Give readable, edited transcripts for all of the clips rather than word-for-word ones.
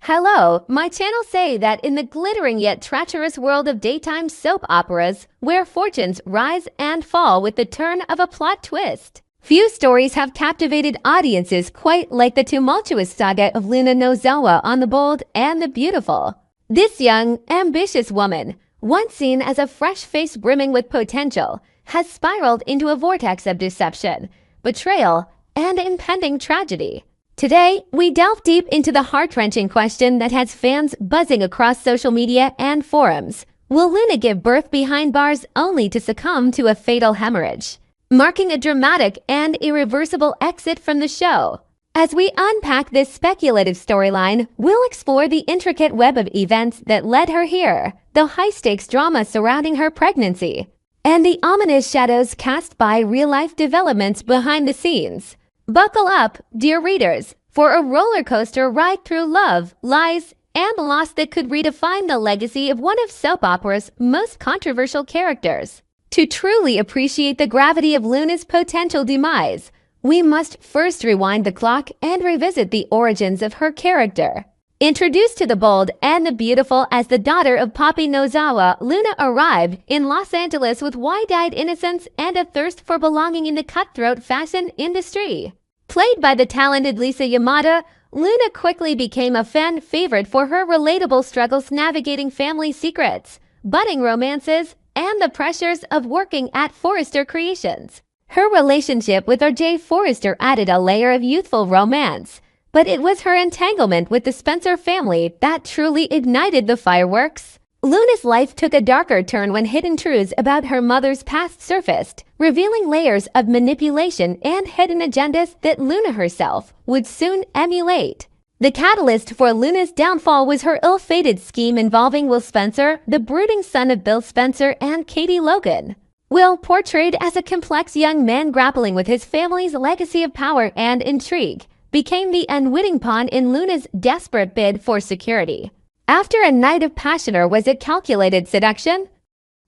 Hello, my channel say that in the glittering yet treacherous world of daytime soap operas, where fortunes rise and fall with the turn of a plot twist, few stories have captivated audiences quite like the tumultuous saga of Luna Nozawa on The Bold and the Beautiful. This young, ambitious woman, once seen as a fresh face brimming with potential, has spiraled into a vortex of deception, betrayal, and impending tragedy. Today, we delve deep into the heart-wrenching question that has fans buzzing across social media and forums. Will Luna give birth behind bars only to succumb to a fatal hemorrhage, marking a dramatic and irreversible exit from the show? As we unpack this speculative storyline, we'll explore the intricate web of events that led her here, the high-stakes drama surrounding her pregnancy, and the ominous shadows cast by real-life developments behind the scenes. Buckle up, dear readers, for a roller coaster ride through love, lies, and loss that could redefine the legacy of one of soap opera's most controversial characters. To truly appreciate the gravity of Luna's potential demise, we must first rewind the clock and revisit the origins of her character. Introduced to the bold and the beautiful as the daughter of Papi Nozawa, Luna arrived in Los Angeles with wide-eyed innocence and a thirst for belonging in the cutthroat fashion industry. Played by the talented Lisa Yamada, Luna quickly became a fan favorite for her relatable struggles navigating family secrets, budding romances, and the pressures of working at Forrester Creations. Her relationship with R.J. Forrester added a layer of youthful romance, but it was her entanglement with the Spencer family that truly ignited the fireworks. Luna's life took a darker turn when hidden truths about her mother's past surfaced, revealing layers of manipulation and hidden agendas that Luna herself would soon emulate. The catalyst for Luna's downfall was her ill-fated scheme involving Will Spencer, the brooding son of Bill Spencer and Katie Logan. Will, portrayed as a complex young man grappling with his family's legacy of power and intrigue, became the unwitting pawn in Luna's desperate bid for security. After a night of passion, or was it calculated seduction?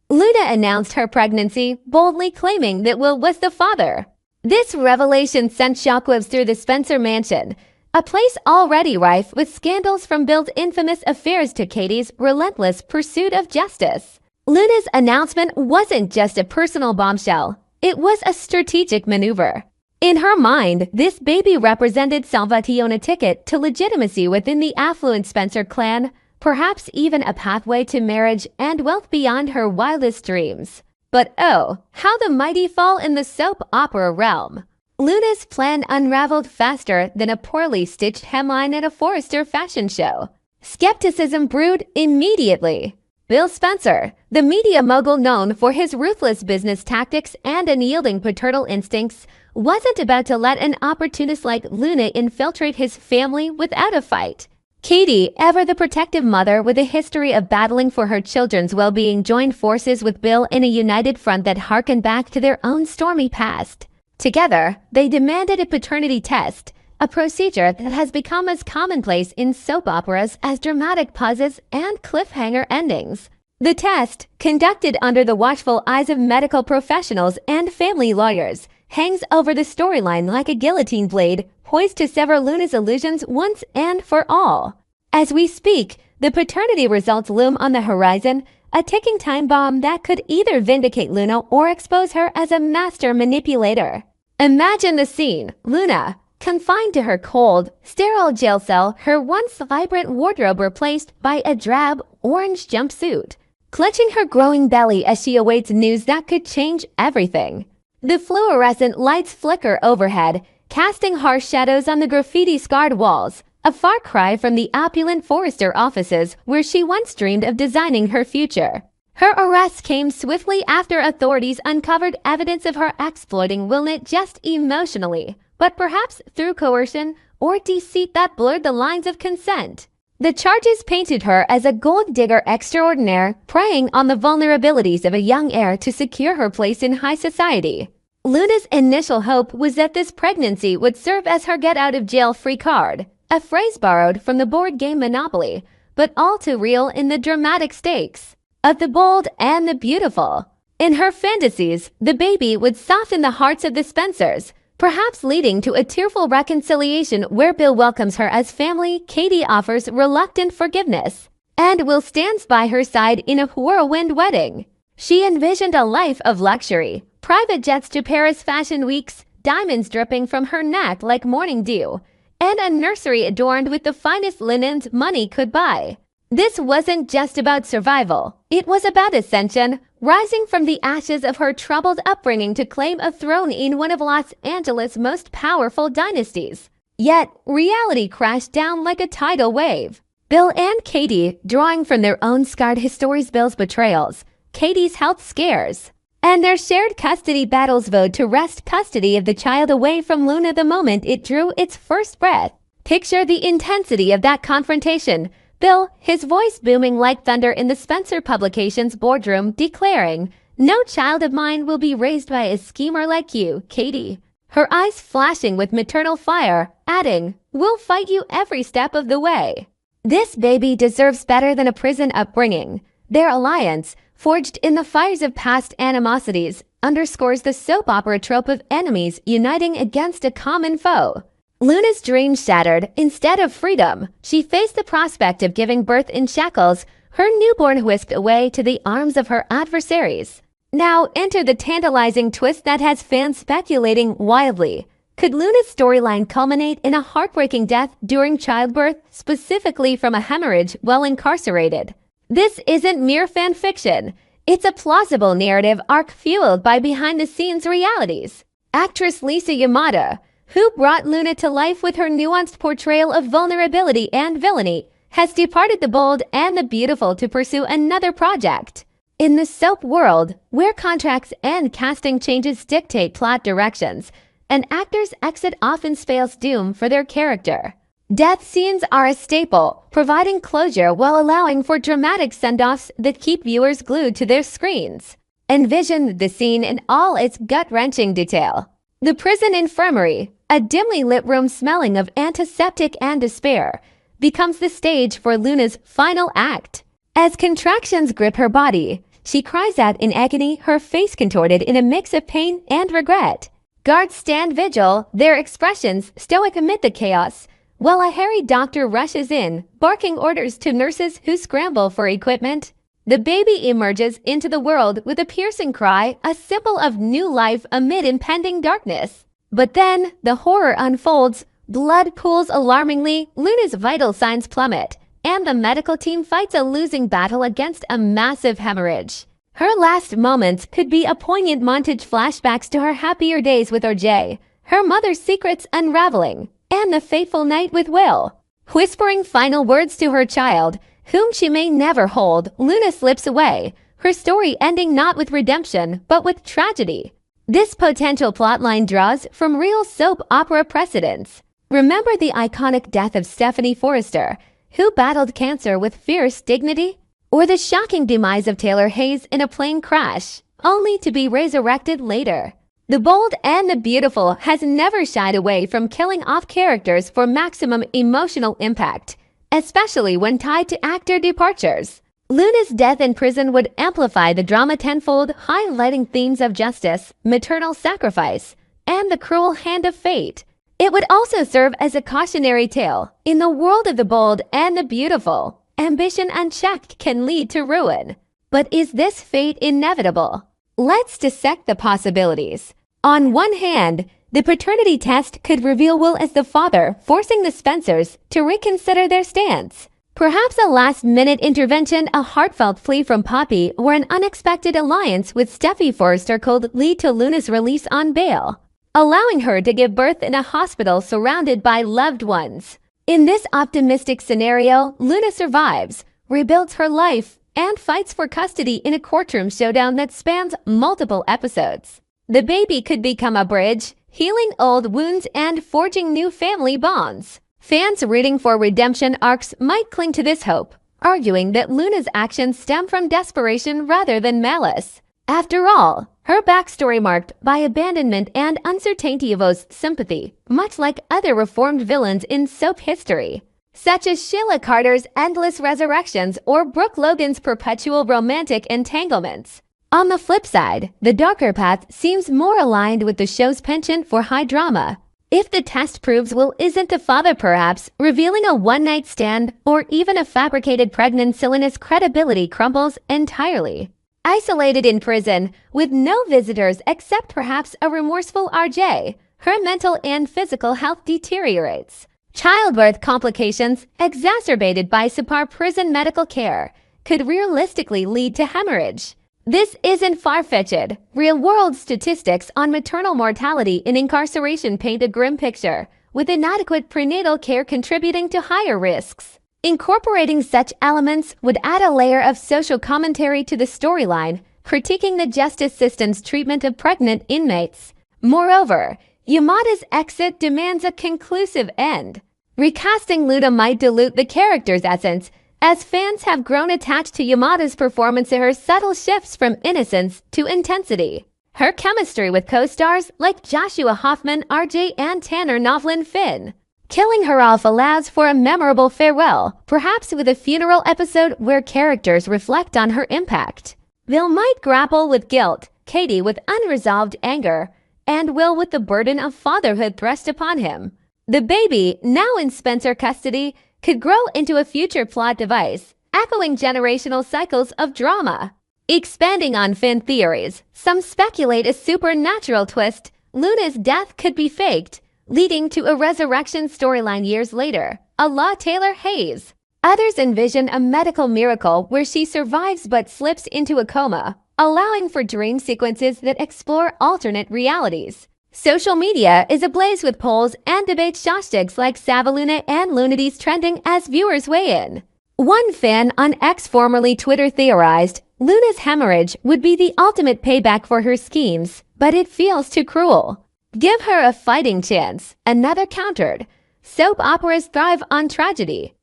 Luna announced her pregnancy, boldly claiming that Will was the father. This revelation sent shockwaves through the Spencer mansion, a place already rife with scandals from Bill's infamous affairs to Katie's relentless pursuit of justice. Luna's announcement wasn't just a personal bombshell, it was a strategic maneuver. In her mind, this baby represented Salvation's ticket to legitimacy within the affluent Spencer clan, perhaps even a pathway to marriage and wealth beyond her wildest dreams. But oh, how the mighty fall in the soap opera realm. Luna's plan unraveled faster than a poorly stitched hemline at a Forrester fashion show. Skepticism brewed immediately. Bill Spencer, the media mogul known for his ruthless business tactics and unyielding paternal instincts, wasn't about to let an opportunist like Luna infiltrate his family without a fight. Katie, ever the protective mother with a history of battling for her children's well-being, joined forces with Bill in a united front that harkened back to their own stormy past. Together, they demanded a paternity test, a procedure that has become as commonplace in soap operas as dramatic pauses and cliffhanger endings. The test, conducted under the watchful eyes of medical professionals and family lawyers, hangs over the storyline like a guillotine blade, poised to sever Luna's illusions once and for all. As we speak, the paternity results loom on the horizon, a ticking time bomb that could either vindicate Luna or expose her as a master manipulator. Imagine the scene. Luna, confined to her cold, sterile jail cell, her once vibrant wardrobe replaced by a drab, orange jumpsuit, clutching her growing belly as she awaits news that could change everything. The fluorescent lights flicker overhead, casting harsh shadows on the graffiti-scarred walls, a far cry from the opulent Forrester offices where she once dreamed of designing her future. Her arrest came swiftly after authorities uncovered evidence of her exploiting Will not just emotionally, but perhaps through coercion or deceit that blurred the lines of consent. The charges painted her as a gold digger extraordinaire, preying on the vulnerabilities of a young heir to secure her place in high society. Luna's initial hope was that this pregnancy would serve as her get-out-of-jail-free card, a phrase borrowed from the board game Monopoly, but all too real in the dramatic stakes of The Bold and the Beautiful. In her fantasies, the baby would soften the hearts of the Spencers, perhaps leading to a tearful reconciliation where Bill welcomes her as family. Katie offers reluctant forgiveness and Will stands by her side in a whirlwind wedding. She envisioned a life of luxury, private jets to Paris fashion weeks, diamonds dripping from her neck like morning dew, and a nursery adorned with the finest linens money could buy. This wasn't just about survival. It was about ascension, rising from the ashes of her troubled upbringing to claim a throne in one of Los Angeles' most powerful dynasties. Yet, reality crashed down like a tidal wave. Bill and Katie, drawing from their own scarred histories, Bill's betrayals, Katie's health scares, and their shared custody battles, vowed to wrest custody of the child away from Luna the moment it drew its first breath. Picture the intensity of that confrontation. Bill, his voice booming like thunder in the Spencer Publications boardroom, declaring, "No child of mine will be raised by a schemer like you, Katie." Her eyes flashing with maternal fire, adding, "We'll fight you every step of the way." This baby deserves better than a prison upbringing. Their alliance, forged in the fires of past animosities, underscores the soap opera trope of enemies uniting against a common foe. Luna's dreams shattered. Instead of freedom, she faced the prospect of giving birth in shackles, her newborn whisked away to the arms of her adversaries. Now enter the tantalizing twist that has fans speculating wildly. Could Luna's storyline culminate in a heartbreaking death during childbirth, specifically from a hemorrhage while incarcerated? This isn't mere fan fiction. It's a plausible narrative arc fueled by behind-the-scenes realities. Actress Lisa Yamada, who brought Luna to life with her nuanced portrayal of vulnerability and villainy, has departed the bold and the beautiful to pursue another project. In the soap world, where contracts and casting changes dictate plot directions, an actor's exit often spells doom for their character. Death scenes are a staple, providing closure while allowing for dramatic send-offs that keep viewers glued to their screens. Envision the scene in all its gut-wrenching detail. The prison infirmary, a dimly lit room smelling of antiseptic and despair, becomes the stage for Luna's final act. As contractions grip her body, she cries out in agony, her face contorted in a mix of pain and regret. Guards stand vigil, their expressions stoic amid the chaos, while a harried doctor rushes in, barking orders to nurses who scramble for equipment. The baby emerges into the world with a piercing cry, a symbol of new life amid impending darkness. But then, the horror unfolds. Blood pools alarmingly, Luna's vital signs plummet, and the medical team fights a losing battle against a massive hemorrhage. Her last moments could be a poignant montage, flashbacks to her happier days with OJ, her mother's secrets unraveling, and the fateful night with Will. Whispering final words to her child, whom she may never hold, Luna slips away, her story ending not with redemption, but with tragedy. This potential plotline draws from real soap opera precedents. Remember the iconic death of Stephanie Forrester, who battled cancer with fierce dignity? Or the shocking demise of Taylor Hayes in a plane crash, only to be resurrected later. The bold and the beautiful has never shied away from killing off characters for maximum emotional impact, especially when tied to actor departures. Luna's death in prison would amplify the drama tenfold, highlighting themes of justice, maternal sacrifice, and the cruel hand of fate. It would also serve as a cautionary tale. In the world of the bold and the beautiful, ambition unchecked can lead to ruin. But is this fate inevitable? Let's dissect the possibilities. On one hand, the paternity test could reveal Will as the father, forcing the Spencers to reconsider their stance. Perhaps a last-minute intervention, a heartfelt plea from Poppy, or an unexpected alliance with Steffi Forrester could lead to Luna's release on bail, allowing her to give birth in a hospital surrounded by loved ones. In this optimistic scenario, Luna survives, rebuilds her life, and fights for custody in a courtroom showdown that spans multiple episodes. The baby could become a bridge, healing old wounds and forging new family bonds. Fans rooting for redemption arcs might cling to this hope, arguing that Luna's actions stem from desperation rather than malice. After all, her backstory marked by abandonment and uncertainty evokes sympathy, much like other reformed villains in soap history, such as Sheila Carter's endless resurrections or Brooke Logan's perpetual romantic entanglements. On the flip side, the darker path seems more aligned with the show's penchant for high drama. If the test proves Will isn't the father, perhaps revealing a one-night stand or even a fabricated pregnancy, Selena's credibility crumbles entirely. Isolated in prison, with no visitors except perhaps a remorseful RJ, her mental and physical health deteriorates. Childbirth complications, exacerbated by subpar prison medical care, could realistically lead to hemorrhage. This isn't far-fetched. Real-world statistics on maternal mortality in incarceration paint a grim picture, with inadequate prenatal care contributing to higher risks. Incorporating such elements would add a layer of social commentary to the storyline, critiquing the justice system's treatment of pregnant inmates. Moreover, Yamada's exit demands a conclusive end. Recasting Luna might dilute the character's essence, as fans have grown attached to Yamada's performance and her subtle shifts from innocence to intensity. Her chemistry with co-stars like Joshua Hoffman, RJ, and Tanner Novlin Finn. Killing her off allows for a memorable farewell, perhaps with a funeral episode where characters reflect on her impact. Will might grapple with guilt, Katie with unresolved anger, and Will with the burden of fatherhood thrust upon him. The baby, now in Spencer custody, could grow into a future plot device, echoing generational cycles of drama. Expanding on Finn theories, some speculate a supernatural twist. Luna's death could be faked, leading to a resurrection storyline years later, a la Taylor Hayes. Others envision a medical miracle where she survives but slips into a coma, allowing for dream sequences that explore alternate realities. Social media is ablaze with polls and debate hashtags like Savaluna and Lunities trending as viewers weigh in. One fan on X, formerly Twitter, theorized Luna's hemorrhage would be the ultimate payback for her schemes, but it feels too cruel. Give her a fighting chance, another countered. Soap operas thrive on tragedy.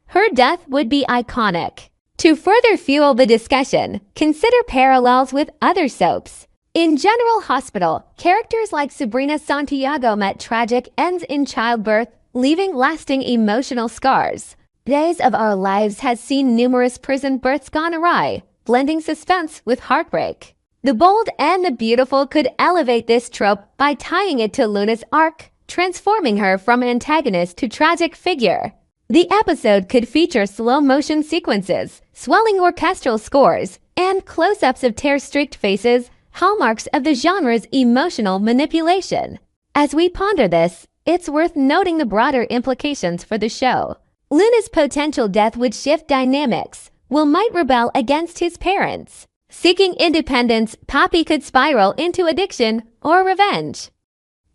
Her death would be iconic. To further fuel the discussion, consider parallels with other soaps. In General Hospital, characters like Sabrina Santiago met tragic ends in childbirth, leaving lasting emotional scars. Days of Our Lives has seen numerous prison births gone awry, blending suspense with heartbreak. The Bold and the Beautiful could elevate this trope by tying it to Luna's arc, transforming her from antagonist to tragic figure. The episode could feature slow-motion sequences, swelling orchestral scores, and close-ups of tear-streaked faces, hallmarks of the genre's emotional manipulation. As we ponder this, it's worth noting the broader implications for the show. Luna's potential death would shift dynamics. Will might rebel against his parents. Seeking independence, Poppy could spiral into addiction or revenge.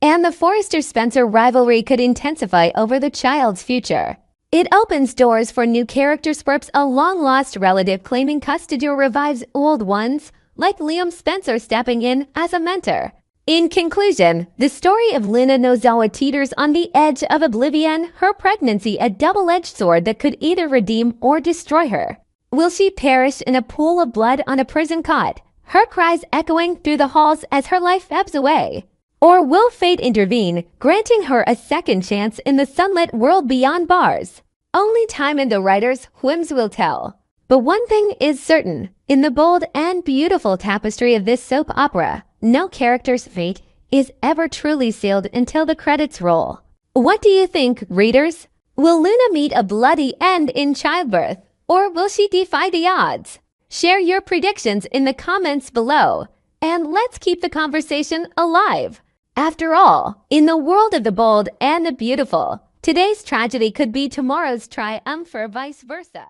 And the Forrester-Spencer rivalry could intensify over the child's future. It opens doors for new characters, perhaps a long-lost relative claiming custody or revives old ones, like Liam Spencer stepping in as a mentor. In conclusion, the story of Luna Nozawa teeters on the edge of oblivion, her pregnancy a double-edged sword that could either redeem or destroy her. Will she perish in a pool of blood on a prison cot, her cries echoing through the halls as her life ebbs away? Or will fate intervene, granting her a second chance in the sunlit world beyond bars? Only time and the writer's whims will tell. But one thing is certain, in the bold and beautiful tapestry of this soap opera, no character's fate is ever truly sealed until the credits roll. What do you think, readers? Will Luna meet a bloody end in childbirth, or will she defy the odds? Share your predictions in the comments below, and let's keep the conversation alive. After all, in the world of the bold and the beautiful, today's tragedy could be tomorrow's triumph or vice versa.